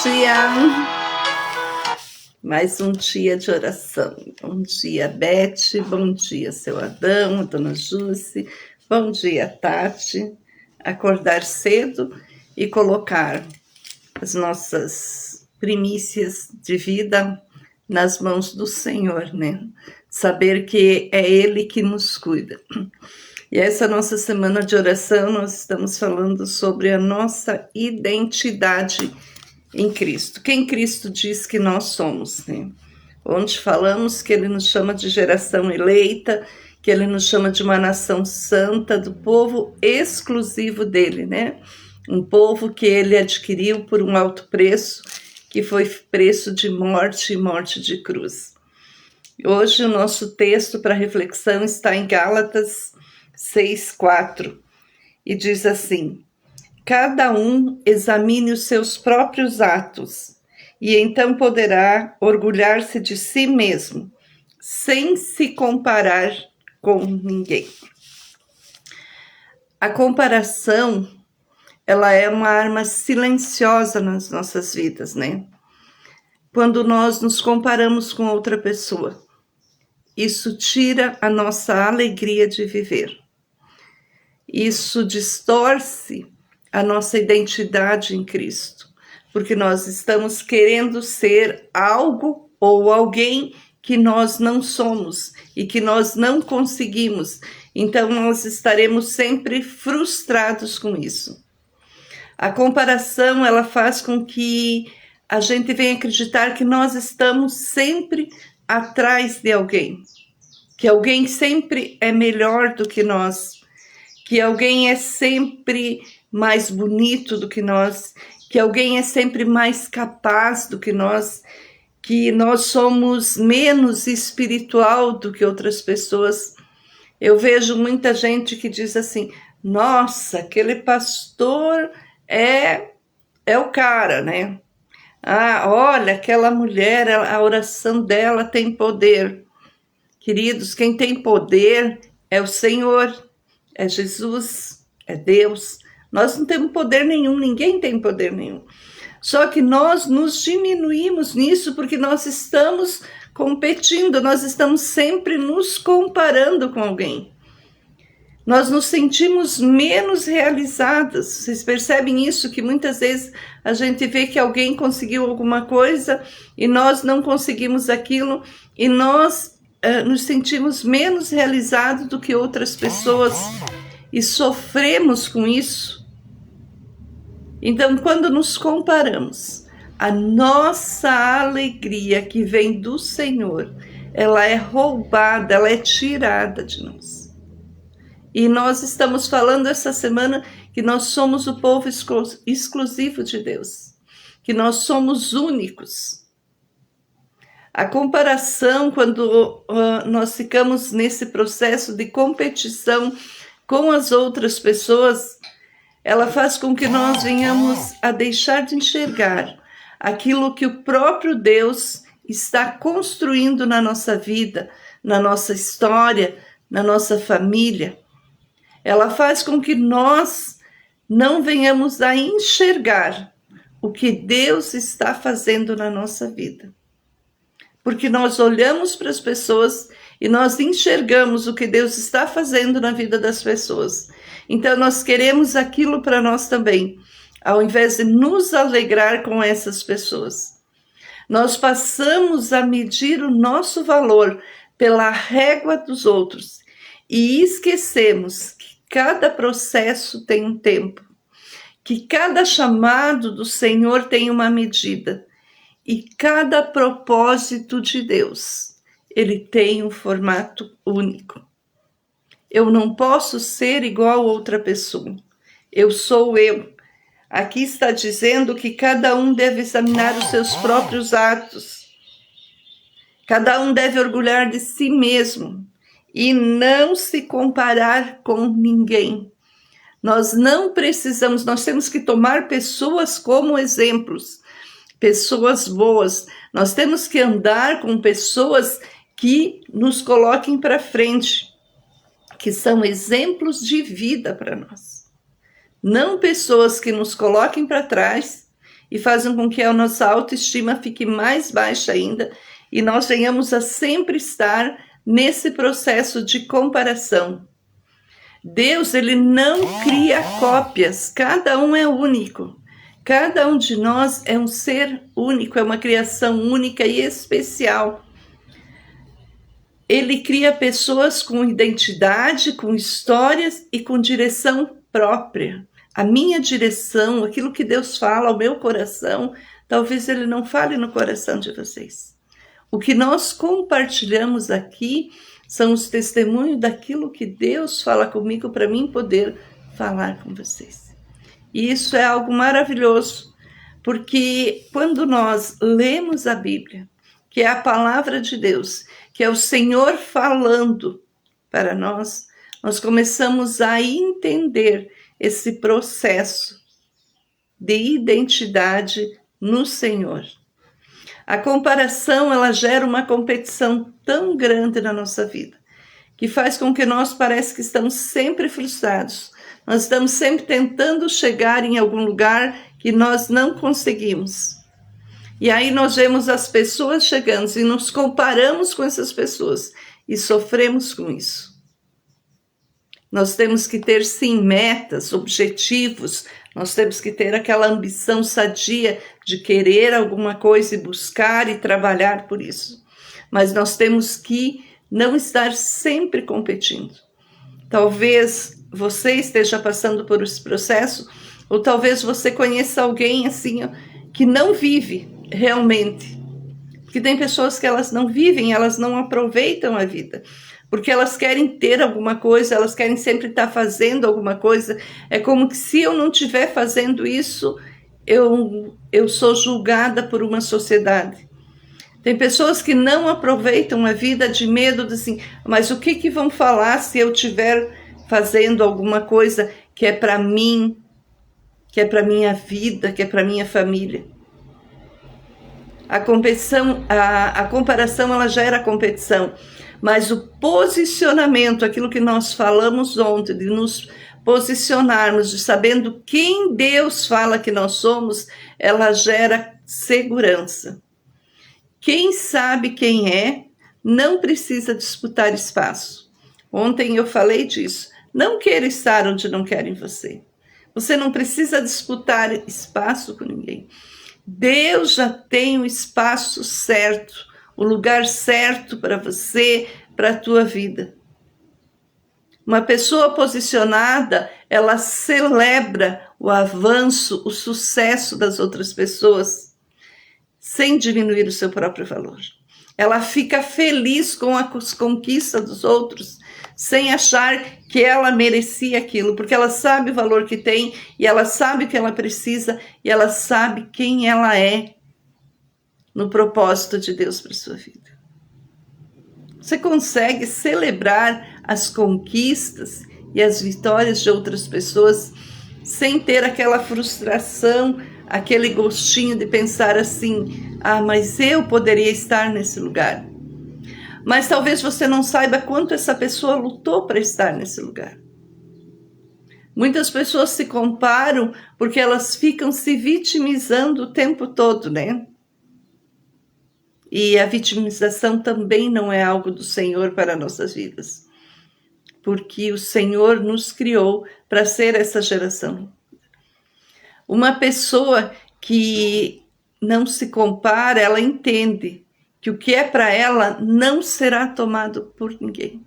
dia! Mais um dia de oração. Bom dia, Beth. Bom dia, seu Adão, Dona Jússi. Bom dia, Tati. Acordar cedo e colocar as nossas primícias de vida nas mãos do Senhor, né? Saber que é Ele que nos cuida. E essa nossa semana de oração, nós estamos falando sobre a nossa identidade em Cristo. Quem Cristo diz que nós somos, né? Onde falamos que Ele nos chama de geração eleita, que Ele nos chama de uma nação santa, do povo exclusivo dEle, né? Um povo que Ele adquiriu por um alto preço, que foi preço de morte e morte de cruz. Hoje o nosso texto para reflexão está em Gálatas 6:4 e diz assim: cada um examine os seus próprios atos e então poderá orgulhar-se de si mesmo, sem se comparar com ninguém. A comparação, ela é uma arma silenciosa nas nossas vidas, né? Quando nós nos comparamos com outra pessoa, isso tira a nossa alegria de viver. Isso distorce a nossa identidade em Cristo, porque nós estamos querendo ser algo ou alguém que nós não somos e que nós não conseguimos. Então nós estaremos sempre frustrados com isso. A comparação, ela faz com que a gente venha acreditar que nós estamos sempre atrás de alguém, que alguém sempre é melhor do que nós, que alguém é sempre mais bonito do que nós, que alguém é sempre mais capaz do que nós, que nós somos menos espiritual do que outras pessoas. Eu vejo muita gente que diz assim: nossa, aquele pastor é o cara, né? Ah, olha, aquela mulher, a oração dela tem poder. Queridos, quem tem poder é o Senhor, é Jesus, é Deus. Nós não temos poder nenhum, ninguém tem poder nenhum. Só que nós nos diminuímos nisso porque nós estamos competindo, nós estamos sempre nos comparando com alguém. Nós nos sentimos menos realizadas. Vocês percebem isso? Que muitas vezes a gente vê que alguém conseguiu alguma coisa e nós não conseguimos aquilo e nós nos sentimos menos realizados do que outras pessoas e sofremos com isso. Então, quando nos comparamos, a nossa alegria que vem do Senhor, ela é roubada, ela é tirada de nós. E nós estamos falando essa semana que nós somos o povo exclusivo de Deus, que nós somos únicos. A comparação, quando nós ficamos nesse processo de competição com as outras pessoas, ela faz com que nós venhamos a deixar de enxergar aquilo que o próprio Deus está construindo na nossa vida, na nossa história, na nossa família. Ela faz com que nós não venhamos a enxergar o que Deus está fazendo na nossa vida. Porque nós olhamos para as pessoas e nós enxergamos o que Deus está fazendo na vida das pessoas. Então nós queremos aquilo para nós também, ao invés de nos alegrar com essas pessoas. Nós passamos a medir o nosso valor pela régua dos outros e esquecemos que cada processo tem um tempo, que cada chamado do Senhor tem uma medida. E cada propósito de Deus, ele tem um formato único. Eu não posso ser igual a outra pessoa. Eu sou eu. Aqui está dizendo que cada um deve examinar os seus próprios atos. Cada um deve orgulhar de si mesmo e não se comparar com ninguém. Nós não precisamos, nós temos que tomar pessoas como exemplos. Pessoas boas, nós temos que andar com pessoas que nos coloquem para frente, que são exemplos de vida para nós. Não pessoas que nos coloquem para trás e fazem com que a nossa autoestima fique mais baixa ainda e nós venhamos a sempre estar nesse processo de comparação. Deus, ele não cria cópias, cada um é único. Cada um de nós é um ser único, é uma criação única e especial. Ele cria pessoas com identidade, com histórias e com direção própria. A minha direção, aquilo que Deus fala ao meu coração, talvez ele não fale no coração de vocês. O que nós compartilhamos aqui são os testemunhos daquilo que Deus fala comigo para mim poder falar com vocês. E isso é algo maravilhoso, porque quando nós lemos a Bíblia, que é a palavra de Deus, que é o Senhor falando para nós, nós começamos a entender esse processo de identidade no Senhor. A comparação, ela gera uma competição tão grande na nossa vida, que faz com que nós parece que estamos sempre frustrados. Nós estamos sempre tentando chegar em algum lugar que nós não conseguimos. E aí nós vemos as pessoas chegando e nos comparamos com essas pessoas e sofremos com isso. Nós temos que ter, sim, metas, objetivos, nós temos que ter aquela ambição sadia de querer alguma coisa e buscar e trabalhar por isso. Mas nós temos que não estar sempre competindo. Talvez você esteja passando por esse processo, ou talvez você conheça alguém assim, que não vive realmente. Porque tem pessoas que elas não vivem, elas não aproveitam a vida. Porque elas querem ter alguma coisa, elas querem sempre estar fazendo alguma coisa. É como que se eu não estiver fazendo isso, eu sou julgada por uma sociedade. Tem pessoas que não aproveitam a vida de medo de assim, mas o que vão falar se eu estiver fazendo alguma coisa que é para mim, que é para minha vida, que é para minha família. A comparação, ela gera competição, mas o posicionamento, aquilo que nós falamos ontem, de nos posicionarmos, de sabendo quem Deus fala que nós somos, ela gera segurança. Quem sabe quem é, não precisa disputar espaço. Ontem eu falei disso. Não queira estar onde não querem você. Você não precisa disputar espaço com ninguém. Deus já tem o espaço certo, o lugar certo para você, para a tua vida. Uma pessoa posicionada, ela celebra o avanço, o sucesso das outras pessoas, sem diminuir o seu próprio valor. Ela fica feliz com as conquistas dos outros, sem achar que ela merecia aquilo, porque ela sabe o valor que tem, e ela sabe o que ela precisa, e ela sabe quem ela é no propósito de Deus para a sua vida. Você consegue celebrar as conquistas e as vitórias de outras pessoas sem ter aquela frustração, aquele gostinho de pensar assim, mas eu poderia estar nesse lugar. Mas talvez você não saiba quanto essa pessoa lutou para estar nesse lugar. Muitas pessoas se comparam porque elas ficam se vitimizando o tempo todo, né? E a vitimização também não é algo do Senhor para nossas vidas. Porque o Senhor nos criou para ser essa geração. Uma pessoa que não se compara, ela entende que o que é para ela não será tomado por ninguém.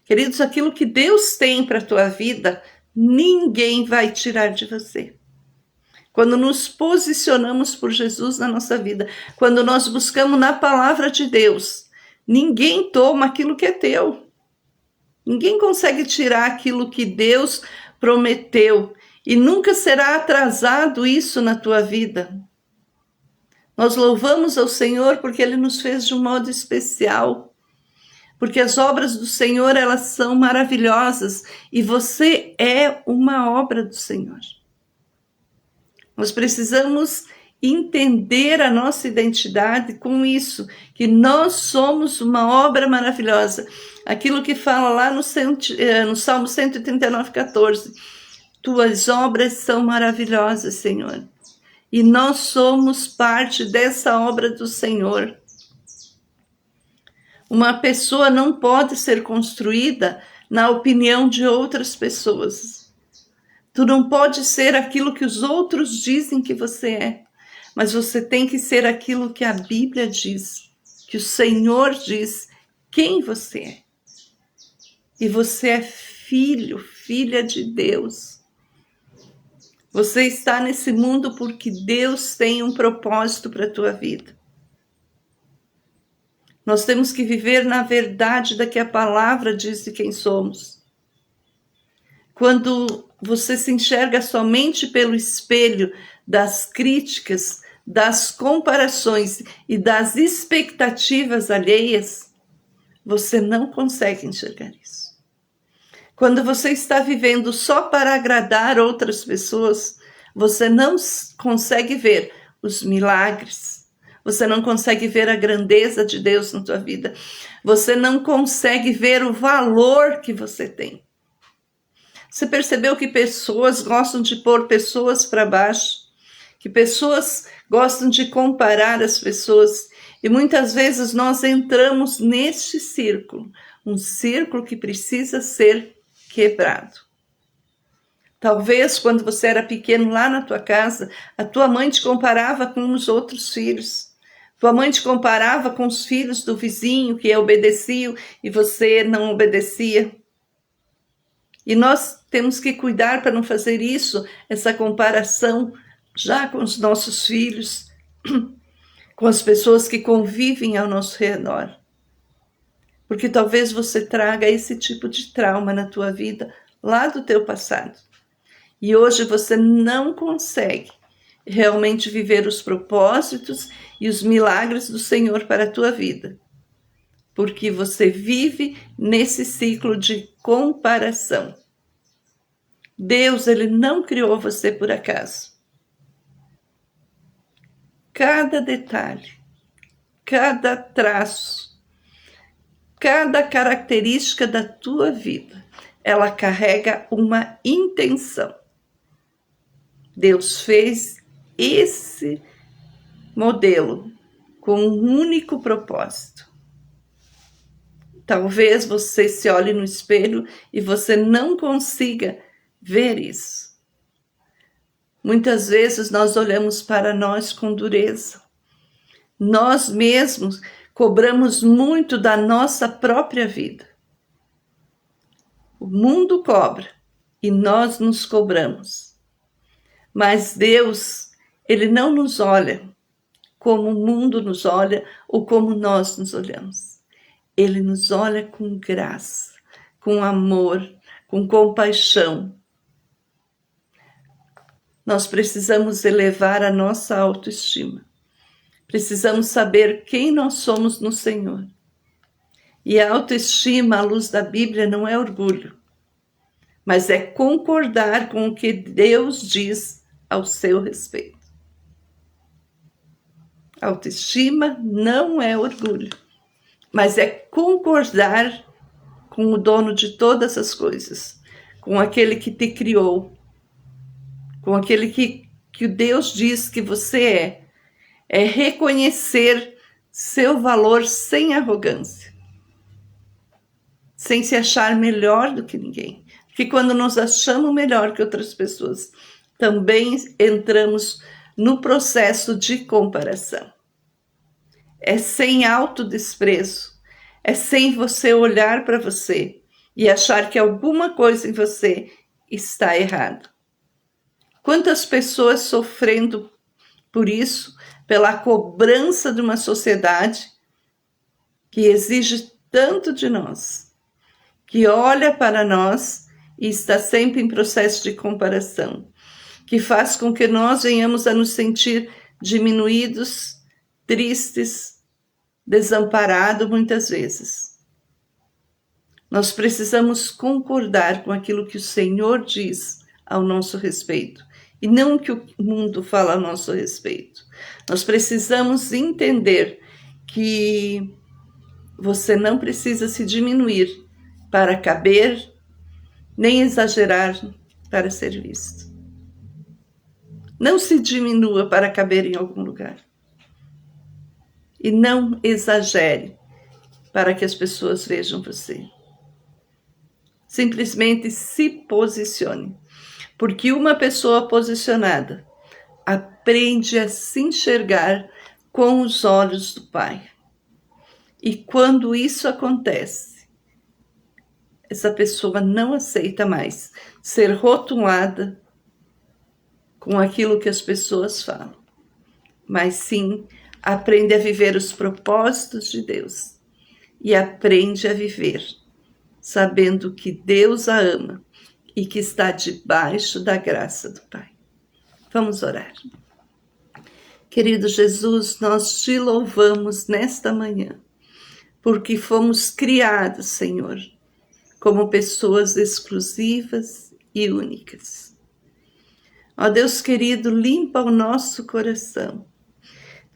Queridos, aquilo que Deus tem para a tua vida, ninguém vai tirar de você. Quando nos posicionamos por Jesus na nossa vida, quando nós buscamos na palavra de Deus, ninguém toma aquilo que é teu. Ninguém consegue tirar aquilo que Deus prometeu e nunca será atrasado isso na tua vida. Nós louvamos ao Senhor porque Ele nos fez de um modo especial. Porque as obras do Senhor, elas são maravilhosas e você é uma obra do Senhor. Nós precisamos entender a nossa identidade com isso, que nós somos uma obra maravilhosa. Aquilo que fala lá no Salmo 139, 14. Tuas obras são maravilhosas, Senhor. E nós somos parte dessa obra do Senhor. Uma pessoa não pode ser construída na opinião de outras pessoas. Tu não pode ser aquilo que os outros dizem que você é, mas você tem que ser aquilo que a Bíblia diz, que o Senhor diz quem você é. E você é filho, filha de Deus. Você está nesse mundo porque Deus tem um propósito para a tua vida. Nós temos que viver na verdade da que a palavra diz de quem somos. Quando você se enxerga somente pelo espelho das críticas, das comparações e das expectativas alheias, você não consegue enxergar isso. Quando você está vivendo só para agradar outras pessoas, você não consegue ver os milagres. Você não consegue ver a grandeza de Deus na tua vida. Você não consegue ver o valor que você tem. Você percebeu que pessoas gostam de pôr pessoas para baixo? Que pessoas gostam de comparar as pessoas? E muitas vezes nós entramos neste círculo. Um círculo que precisa ser quebrado. Talvez quando você era pequeno lá na tua casa, a tua mãe te comparava com os outros filhos. Tua mãe te comparava com os filhos do vizinho que obedeciam e você não obedecia. E nós temos que cuidar para não fazer isso, essa comparação já com os nossos filhos, com as pessoas que convivem ao nosso redor. Porque talvez você traga esse tipo de trauma na tua vida lá do teu passado. E hoje você não consegue realmente viver os propósitos e os milagres do Senhor para a tua vida. Porque você vive nesse ciclo de comparação. Deus, Ele não criou você por acaso. Cada detalhe, cada traço, cada característica da tua vida, ela carrega uma intenção. Deus fez esse modelo com um único propósito. Talvez você se olhe no espelho e você não consiga ver isso. Muitas vezes nós olhamos para nós com dureza. Nós mesmos cobramos muito da nossa própria vida. O mundo cobra e nós nos cobramos. Mas Deus, Ele não nos olha como o mundo nos olha ou como nós nos olhamos. Ele nos olha com graça, com amor, com compaixão. Nós precisamos elevar a nossa autoestima. Precisamos saber quem nós somos no Senhor. E a autoestima, à luz da Bíblia, não é orgulho, mas é concordar com o que Deus diz ao seu respeito. Autoestima não é orgulho, mas é concordar com o dono de todas as coisas, com aquele que te criou, com aquele que Deus diz que você é reconhecer seu valor sem arrogância, sem se achar melhor do que ninguém. Porque quando nos achamos melhor que outras pessoas, também entramos no processo de comparação. É sem autodesprezo, é sem você olhar para você e achar que alguma coisa em você está errado. Quantas pessoas sofrendo por isso, pela cobrança de uma sociedade que exige tanto de nós, que olha para nós e está sempre em processo de comparação, que faz com que nós venhamos a nos sentir diminuídos, tristes, desamparados muitas vezes. Nós precisamos concordar com aquilo que o Senhor diz ao nosso respeito e não o que o mundo fala a nosso respeito. Nós precisamos entender que você não precisa se diminuir para caber, nem exagerar para ser visto. Não se diminua para caber em algum lugar. E não exagere para que as pessoas vejam você. Simplesmente se posicione. Porque uma pessoa posicionada aprende a se enxergar com os olhos do Pai. E quando isso acontece, essa pessoa não aceita mais ser rotulada com aquilo que as pessoas falam, mas sim aprende a viver os propósitos de Deus e aprende a viver sabendo que Deus a ama e que está debaixo da graça do Pai. Vamos orar. Querido Jesus, nós te louvamos nesta manhã, porque fomos criados, Senhor, como pessoas exclusivas e únicas. Ó Deus querido, limpa o nosso coração.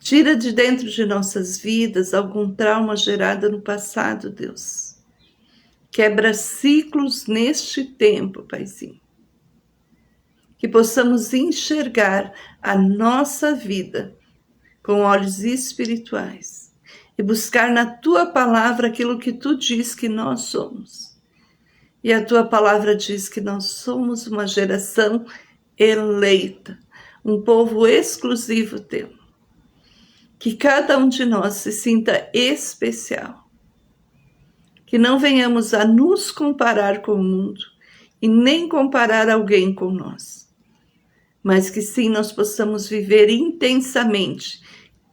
Tira de dentro de nossas vidas algum trauma gerado no passado, Deus. Quebra ciclos neste tempo, Paizinho. Que possamos enxergar a nossa vida com olhos espirituais e buscar na Tua palavra aquilo que Tu diz que nós somos. E a Tua palavra diz que nós somos uma geração eleita, um povo exclusivo Teu. Que cada um de nós se sinta especial. Que não venhamos a nos comparar com o mundo e nem comparar alguém com nós. Mas que sim, nós possamos viver intensamente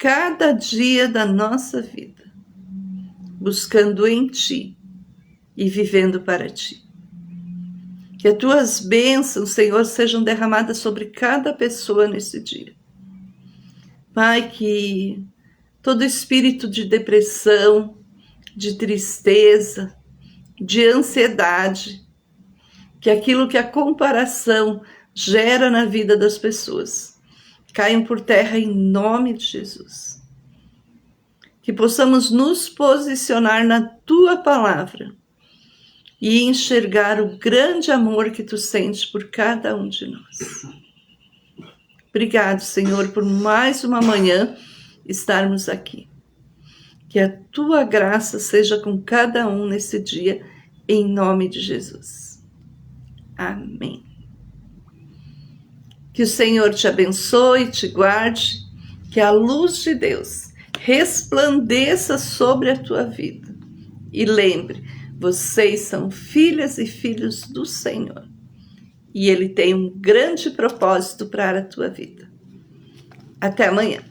cada dia da nossa vida, buscando em Ti e vivendo para Ti. Que as Tuas bênçãos, Senhor, sejam derramadas sobre cada pessoa nesse dia. Pai, que todo espírito de depressão, de tristeza, de ansiedade, que aquilo que a comparação gera na vida das pessoas, caiam por terra em nome de Jesus. Que possamos nos posicionar na Tua palavra e enxergar o grande amor que Tu sentes por cada um de nós. Obrigado, Senhor, por mais uma manhã estarmos aqui. Que a Tua graça seja com cada um nesse dia, em nome de Jesus. Amém. Que o Senhor te abençoe, te guarde, que a luz de Deus resplandeça sobre a tua vida. E lembre, vocês são filhas e filhos do Senhor. E Ele tem um grande propósito para a tua vida. Até amanhã.